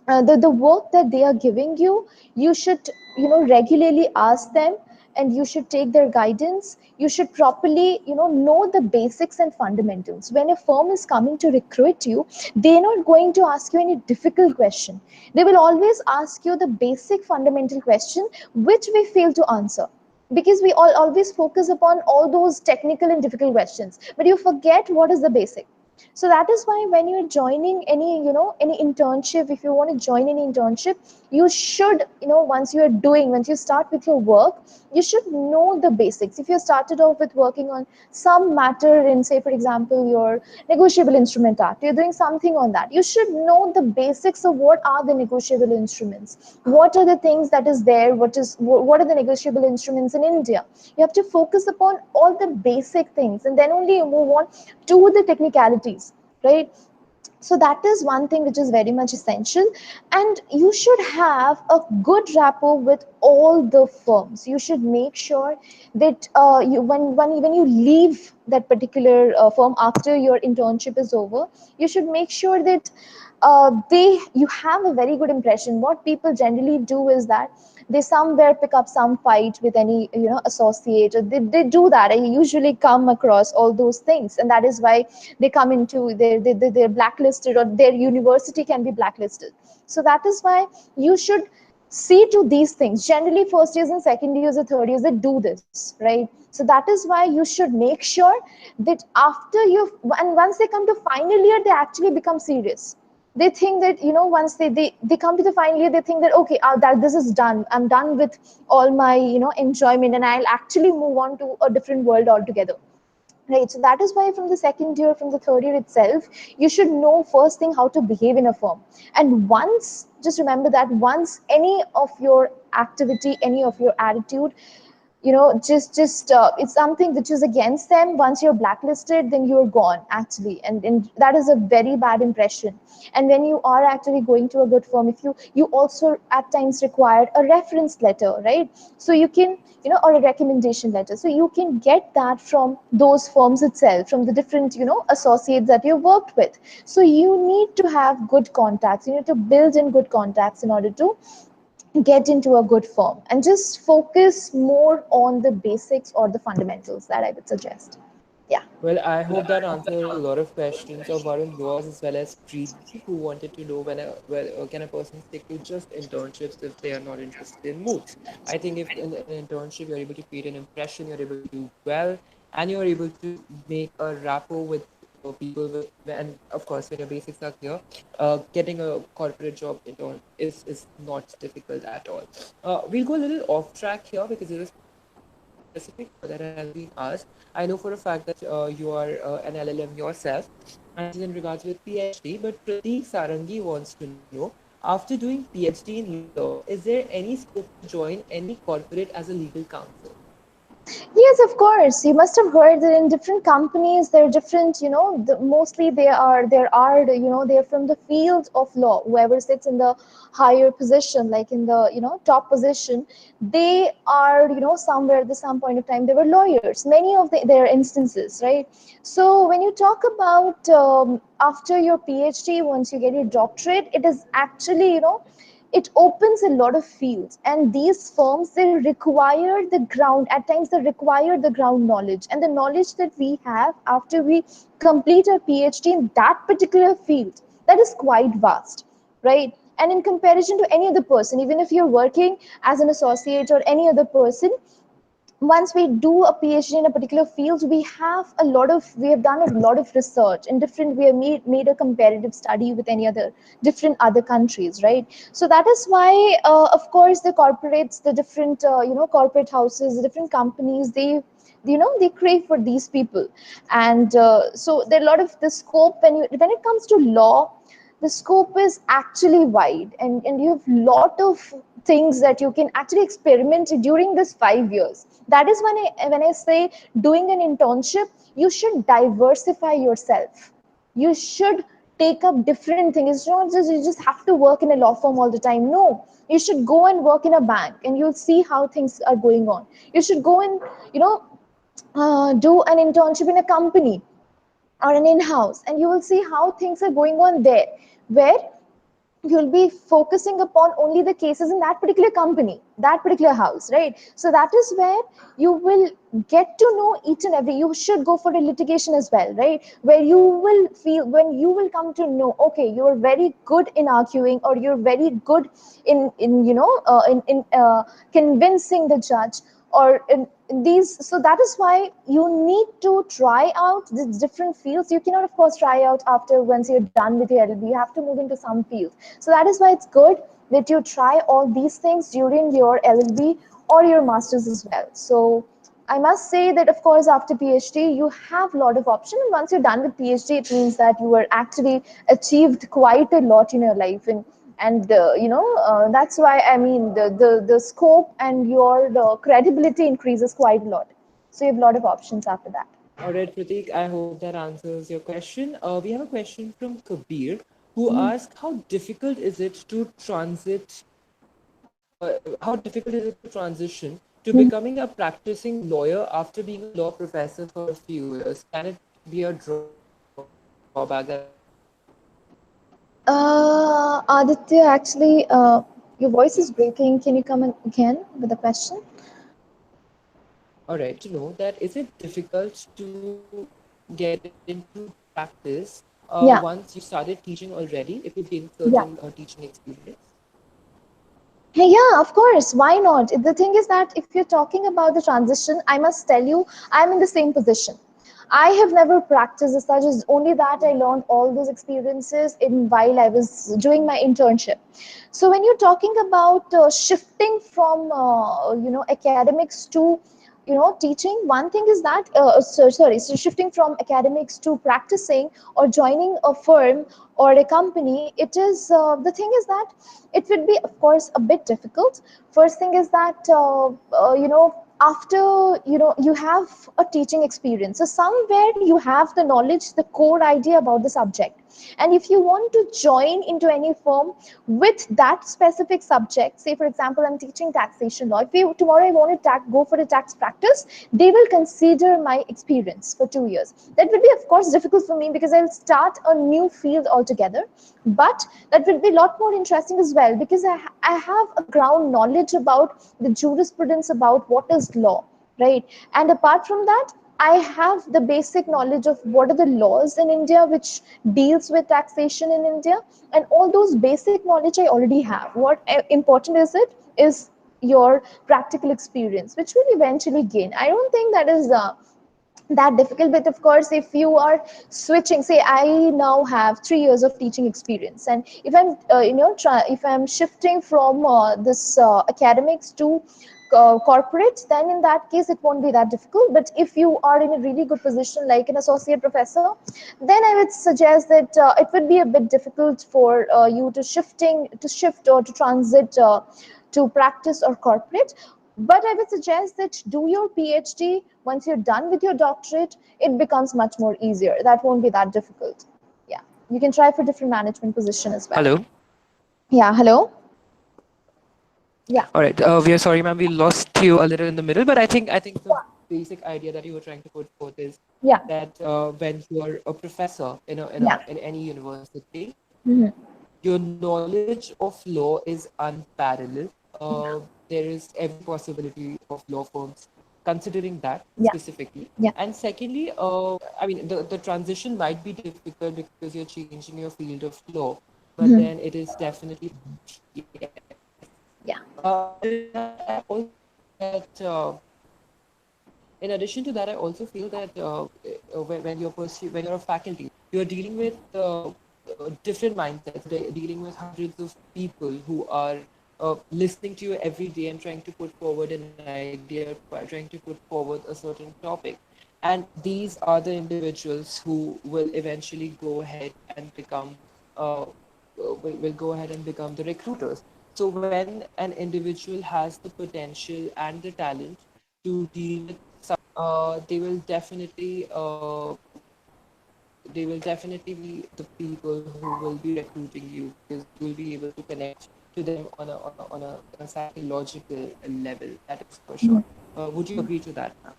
the work that they are giving you. You should, regularly ask them, and you should take their guidance. You should properly, know the basics and fundamentals. When a firm is coming to recruit you, they're not going to ask you any difficult question. They will always ask you the basic fundamental question which we fail to answer, because we all always focus upon all those technical and difficult questions, but you forget what is the basic. So that is why when you're joining any, any internship, if you want to join any internship, you should, once you start with your work, you should know the basics. If you started off with working on some matter in, say for example, your negotiable instrument act, you're doing something on that, you should know the basics of what are the negotiable instruments, what are the things that is there, what are the negotiable instruments in India. You have to focus upon all the basic things, and then only you move on to the technicalities, right? So that is one thing which is very much essential. And you should have a good rapport with all the firms. You should make sure that when you leave that particular firm after your internship is over, you should make sure that they you have a very good impression. What people generally do is that they somewhere pick up some fight with any, associate, or they do that. I usually come across all those things, and that is why they come into they're blacklisted, or their university can be blacklisted. So that is why you should see to these things. Generally first years and second years or third years, they do this, right? So that is why you should make sure that after you, and once they come to final year, they actually become serious. They think that, once they come to the final year, they think that okay, that this is done, I'm done with all my, enjoyment, and I'll actually move on to a different world altogether. Right. So that is why from the second year, from the third year itself, you should know first thing how to behave in a firm. And once, just remember that once any of your activity, any of your attitude, just it's something which is against them, once you're blacklisted, then you're gone actually, and that is a very bad impression. And when you are actually going to a good firm, if you also at times require a reference letter, right? So you can, or a recommendation letter, so you can get that from those firms itself, from the different, associates that you worked with. So you need to have good contacts, you need to build in good contacts in order to get into a good firm, and just focus more on the basics or the fundamentals, that I would suggest. Yeah. Well, I hope that answers a lot of questions of Varun, yours as well as Preeti, who wanted to know can a person stick to just internships if they are not interested in moods. I think if in an internship you're able to create an impression, you're able to do well, and you're able to make a rapport with people with, and of course when your basics are clear, getting a corporate job intern is not difficult at all. We'll go a little off track here because there is something specific that has been asked. I know for a fact that you are an LLM yourself, and this is in regards with PhD. But Prateek Sarangi wants to know, after doing PhD in law, is there any scope to join any corporate as a legal counsel? Yes, of course. You must have heard that in different companies there are different, mostly they're from the field of law. Whoever sits in the higher position, like in the top position, they are somewhere at some point of time they were lawyers. Many of their instances, right? So when you talk about after your PhD, once you get your doctorate, it is actually it opens a lot of fields, and these firms, they require the ground, at times they require the ground knowledge, and the knowledge that we have after we complete our PhD in that particular field, that is quite vast, right? And in comparison to any other person, even if you're working as an associate or any other person, once we do a PhD in a particular field, we have done a lot of research in different, we have made a comparative study with any other different other countries, right? So that is why, of course, the corporates, the different corporate houses, the different companies, they crave for these people. And so there are a lot of the scope when it comes to law. The scope is actually wide, and you have lot of things that you can actually experiment during this 5 years. That is when I say, doing an internship, you should diversify yourself. You should take up different things. It's not just you just have to work in a law firm all the time. No, you should go and work in a bank, and you'll see how things are going on. You should go and you know do an internship in a company or an in-house, and you will see how things are going on there, where you'll be focusing upon only the cases in that particular company, that particular house, right? So that is where you will get to know each and every. You should go for a litigation as well, right? Where you will feel, when you will come to know, okay, you're very good in arguing, or you're very good in convincing the judge, or in these. So that is why you need to try out the different fields. You cannot, of course, try out after once you're done with your LLB. You have to move into some field. So that is why it's good that you try all these things during your LLB or your masters as well. So I must say that, of course, after PhD, you have a lot of options. And once you're done with PhD, it means that you are actually achieved quite a lot in your life. And that's why, I mean, the scope and your the credibility increases quite a lot. So you have a lot of options after that. All right, Pratik, I hope that answers your question. We have a question from Kabir who asks, how difficult is it to how difficult is it to transition to becoming a practicing lawyer after being a law professor for a few years? Can it be a drawback that people may face? Aditya, actually, your voice is breaking. Can you come in again with the question? All right, to know that is it difficult to get into practice once Yeah, you started teaching already if you gain yeah. certain teaching experience? Hey, yeah, of course. Why not? The thing is that if you're talking about the transition, I must tell you, I'm in the same position. I have never practiced as such. It's only that I learned all those experiences in while I was doing my internship. So when you're talking about shifting from academics to teaching, one thing is that so shifting from academics to practicing or joining a firm or a company, it is the thing is that it would be, of course, a bit difficult. First thing is that after you have a teaching experience, so somewhere you have the knowledge, the core idea about the subject. And if you want to join into any firm with that specific subject, say for example, I'm teaching taxation law. If tomorrow I want to go for a tax practice, they will consider my experience for 2 years. That would be, of course, difficult for me because I'll start a new field altogether. But that would be a lot more interesting as well, because I have a ground knowledge about the jurisprudence, about what is law, right? And apart from that, I have the basic knowledge of what are the laws in India which deals with taxation in India, and all those basic knowledge I already have. What important is it is your practical experience, which will eventually gain. I don't think that is that difficult. But of course, if you are switching, say I now have 3 years of teaching experience, and if I'm if I'm shifting from this academics to corporate, then in that case it won't be that difficult. But if you are in a really good position like an associate professor, then I would suggest that it would be a bit difficult for you to shift or to transit to practice or corporate. But I would suggest that do your PhD. Once you're done with your doctorate, it becomes much more easier. That won't be that difficult. Yeah, you can try for different management position as well. Hello. Yeah, hello. Yeah, All right. We are sorry, ma'am. We lost you a little in the middle, but I think the basic idea that you were trying to put forth is yeah, that when you're a professor yeah. in any university, Hmm. your knowledge of law is unparalleled. There is every possibility of law firms considering that Yeah, specifically. yeah. And secondly, I mean, the transition might be difficult because you're changing your field of law, but then Hmm. it is definitely yes. Yeah. In addition to that, I also feel that in addition to that, I also feel that when you're a faculty, you're dealing with different mindsets, dealing with hundreds of people who are listening to you every day and trying to put forward an idea, trying to put forward a certain topic. And these are the individuals who will eventually go ahead and become will go ahead and become the recruiters. So when an individual has the potential and the talent to deal with uh, they will definitely be the people who will be recruiting you because you will be able to connect to them on a psychological level. That is for sure. Would you agree to that, ma'am?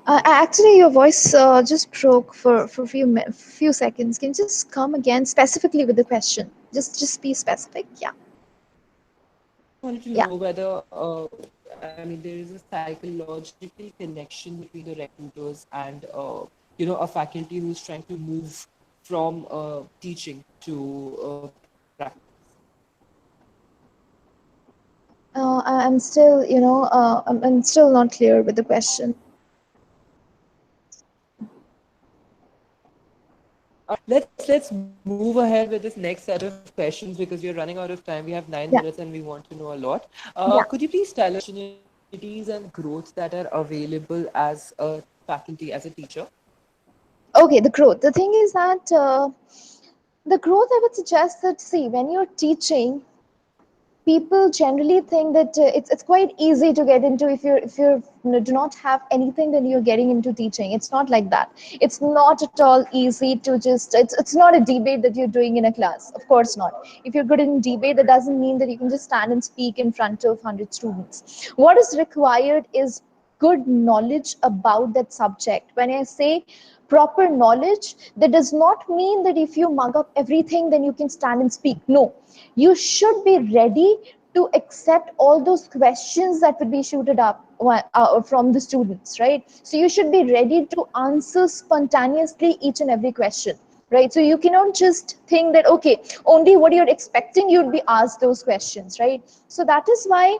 Actually, your voice just broke for few seconds. Can you just come again specifically with the question? Just be specific. Yeah, I just wanted to yeah. know whether, I mean, there is a psychological connection between the recruiters and, a faculty who's trying to move from teaching to practice. I'm still, I'm still not clear with the question. Let's move ahead with this next set of questions because we are running out of time. We have 9 minutes and Yeah, we want to know a lot. yeah. Could you please tell us opportunities and growth that are available as a faculty, as a teacher? Okay, the growth. The thing is that the growth, I would suggest that, see, when you're teaching, people generally think that it's quite easy to get into. If you do not have anything, then you're getting into teaching. It's not like that. It's not at all easy to just, it's not a debate that you're doing in a class, of course not. If you're good in debate, that doesn't mean that you can just stand and speak in front of 100 students. What is required is good knowledge about that subject. When I say proper knowledge, that does not mean that if you mug up everything, then you can stand and speak. No, you should be ready to accept all those questions that would be shooted up from the students, right? So you should be ready to answer spontaneously each and every question, right? So you cannot just think that, okay, only what you're expecting you'd be asked those questions, right? So that is why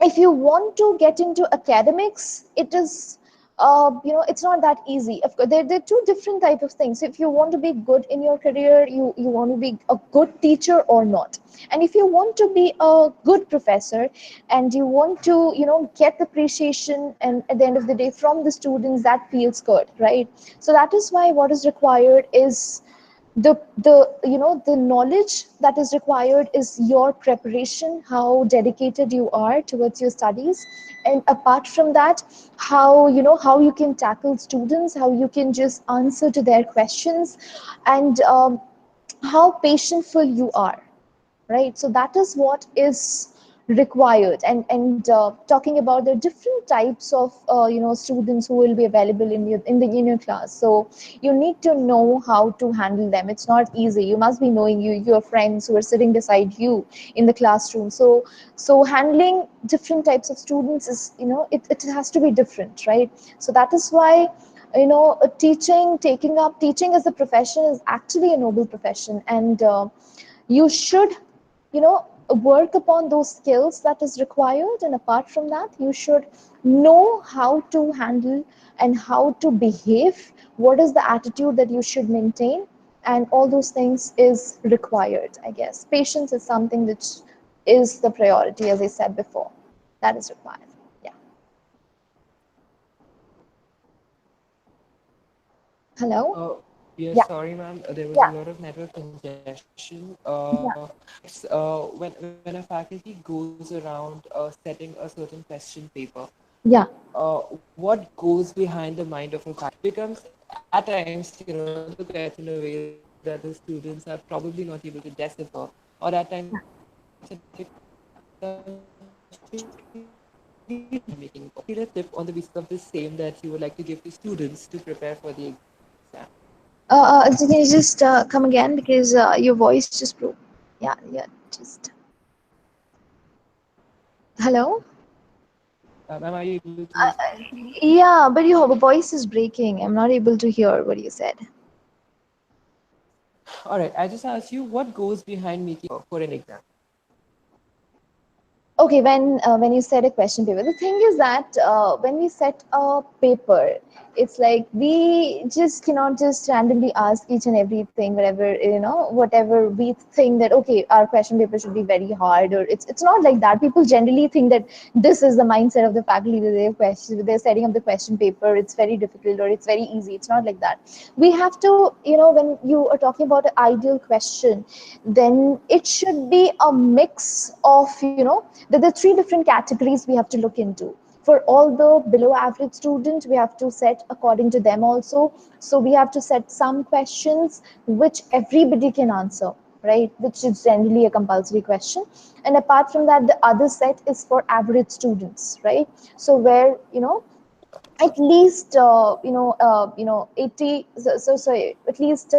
if you want to get into academics, it is it's not that easy. Of course, there are two different type of things. If you want to be good in your career, you want to be a good teacher or not. And if you want to be a good professor and you want to get the appreciation and at the end of the day from the students, that feels good, right? So that is why what is required is the knowledge that is required is your preparation, how dedicated you are towards your studies. And apart from that, how you can tackle students, how you can just answer to their questions, and how patientful you are, right? So that is what is required. And talking about the different types of students who will be available in your class, so you need to know how to handle them. It's not easy. You must be knowing your friends who are sitting beside you in the classroom. So handling different types of students is, it has to be different, right? So that is why teaching as a profession is actually a noble profession. And you should work upon those skills that is required. And apart from that, you should know how to handle and how to behave, what is the attitude that you should maintain, and all those things is required. I guess patience is something which is the priority, as I said before. That is required. Yeah. Hello. Yes, Yeah, sorry, ma'am. There was a yeah, lot of network congestion. yeah, When a faculty goes around setting a certain question paper, yeah. what goes behind the mind of a faculty becomes at times, the question in a way that the students are probably not able to decipher, or at times it becomes really difficult to making. Any tip on the basis of the same that you would like to give to students to prepare for the exam? Can you just come again because your voice just broke. Yeah, yeah, just hello. Ma'am, are you able to listen to me? Yeah, but your voice is breaking. I'm not able to hear what you said. All right, I just asked you what goes behind making for an exam. Okay, when you set a question paper, the thing is that when we set a paper, it's like we just cannot just randomly ask each and everything, whatever whatever we think that okay, our question paper should be very hard, or it's not like that. People generally think that this is the mindset of the faculty that they're setting up the question paper. It's very difficult or it's very easy. It's not like that. We have to, when you are talking about an ideal question, then it should be a mix of, there are three different categories we have to look into. For all the below average students, we have to set according to them also. So we have to set some questions which everybody can answer, right? Which is generally a compulsory question. And apart from that, the other set is for average students, right? So where, at least 80, so at least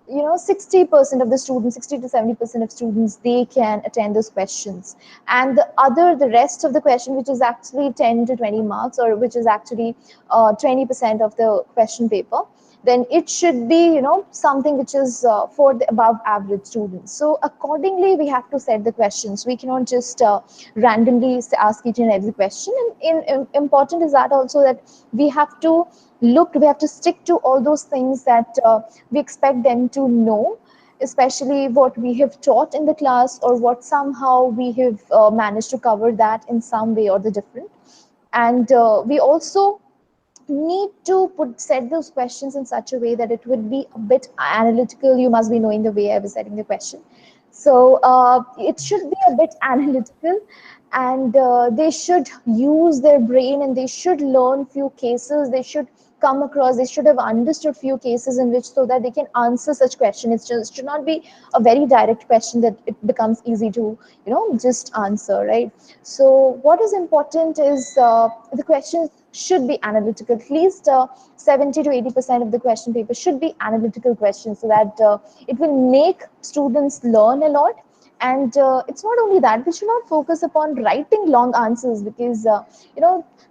60% of the students, 60 to 70% of students, they can attend those questions. And the rest of the question, which is actually 10 to 20 marks, or which is actually 20% of the question paper, then it should be, something which is for the above average students. So accordingly we have to set the questions. We cannot just randomly ask each and every question. And important is that also that we have to we have to stick to all those things that we expect them to know, especially what we have taught in the class, or what somehow we have managed to cover that in some way or the different. And we also need to set those questions in such a way that it would be a bit analytical. You must be knowing the way I was setting the question. So it should be a bit analytical, and they should use their brain, and they should learn few cases. They should come across, they should have understood few cases in which, so that they can answer such question. It just should not be a very direct question that it becomes easy to, just answer, right? So what is important is the questions should be analytical. At least 70 to 80% of the question paper should be analytical questions, so that it will make students learn a lot. And it's not only that, we should not focus upon writing long answers, because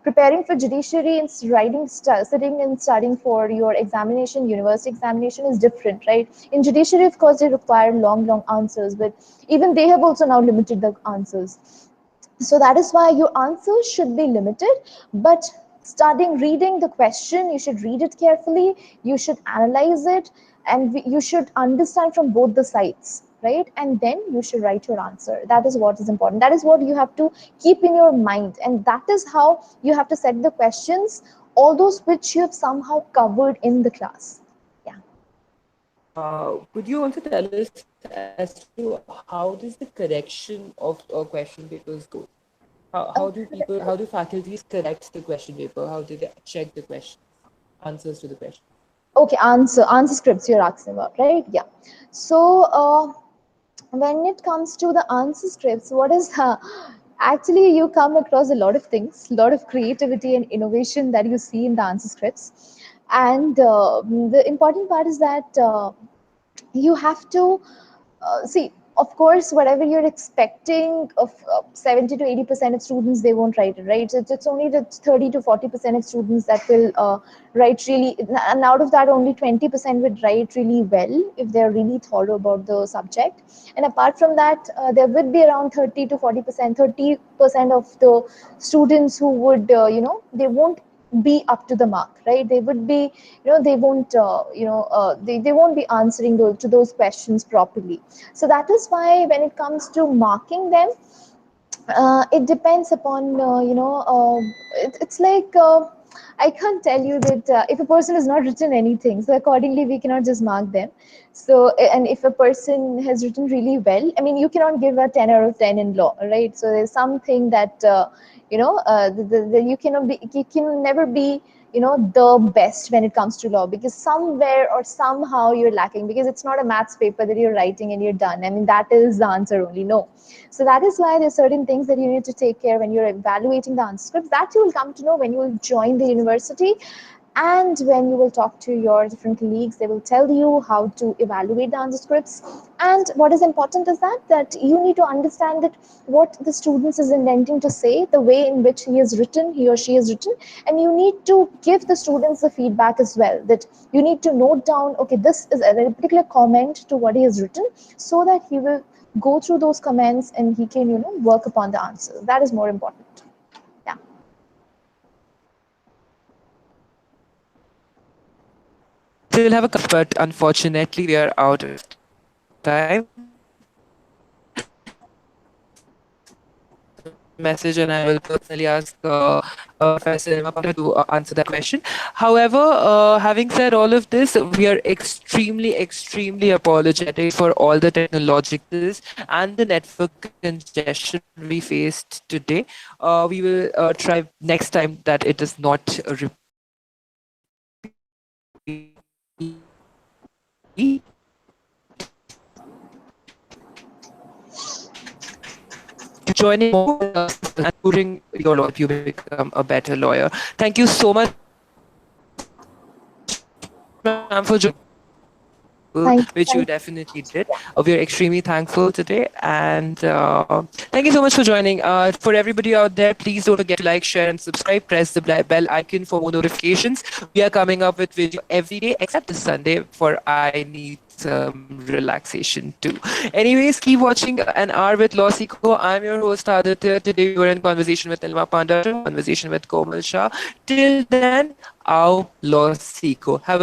preparing for judiciary and sitting and studying for your examination, university examination, is different, right? In judiciary, of course, they require long answers, but even they have also now limited the answers. So that is why your answers should be limited. But starting reading the question, you should read it carefully, you should analyze it, and you should understand from both the sides, right? And then you should write your answer. That is what is important. That is what you have to keep in your mind, and that is how you have to set the questions, all those which you have somehow covered in the class. Yeah. Could you also tell us as to how does the correction of question papers go? How do faculties correct the question paper? How do they check the questions, answers to the questions? Okay, answer scripts you're asking about, right? Yeah. So when it comes to the answer scripts, what is actually, you come across a lot of things, a lot of creativity and innovation that you see in the answer scripts. And the important part is that you have to see, of course, whatever you're expecting of 70 to 80% of students, they won't write it, right? It's only the 30 to 40% of students that will write really, and out of that only 20% would write really well if they're really thorough about the subject. And apart from that, there would be around 30 to 40%, 30% of the students who would, they won't be up to the mark, right? They would be, they won't they won't be answering to those questions properly. So that is why when it comes to marking them, it depends upon it's like I can't tell you that if a person has not written anything, so accordingly we cannot just mark them. So, and if a person has written really well, I mean, you cannot give a 10 out of 10 in law, right? So there's something that you cannot be, you can never be, the best when it comes to law, because somewhere or somehow you're lacking, because it's not a maths paper that you're writing and you're done. I mean, that is the answer only. No. So that is why there's certain things that you need to take care when you're evaluating the answer scripts, that you will come to know when you will join the university. And when you will talk to your different colleagues, they will tell you how to evaluate the answer scripts. And what is important is that you need to understand that what the students is intending to say, the way in which he or she has written, and you need to give the students the feedback as well. That you need to note down, okay, this is a particular comment to what he has written, so that he will go through those comments and he can work upon the answers. That is more important. Yeah. We still have a couple, but unfortunately, we are out of time. I will send a message and I will personally ask Professor Nilima Panda to answer that question. However, having said all of this, we are extremely, extremely apologetic for all the technological and the network congestion we faced today. We will try next time that it does not repeat. Thank you so much, everybody, for joining more with us and ensuring your law help you become a better lawyer. Thank you so much, ma'am, for joining. Which you definitely did. We are Thank extremely thank thankful today. And thank you so much for joining. For everybody out there, please don't forget to like, share, and subscribe. Press the bell icon for more notifications. We are coming up with video every day except this Sunday, for I need some relaxation too. Anyways, keep watching An Hour with LawSikho. I'm your host Aditya. Today we were in conversation with Nilima Panda, tomorrow conversation with Komal Shah. Till then, Ao LawSikho. Have a great day.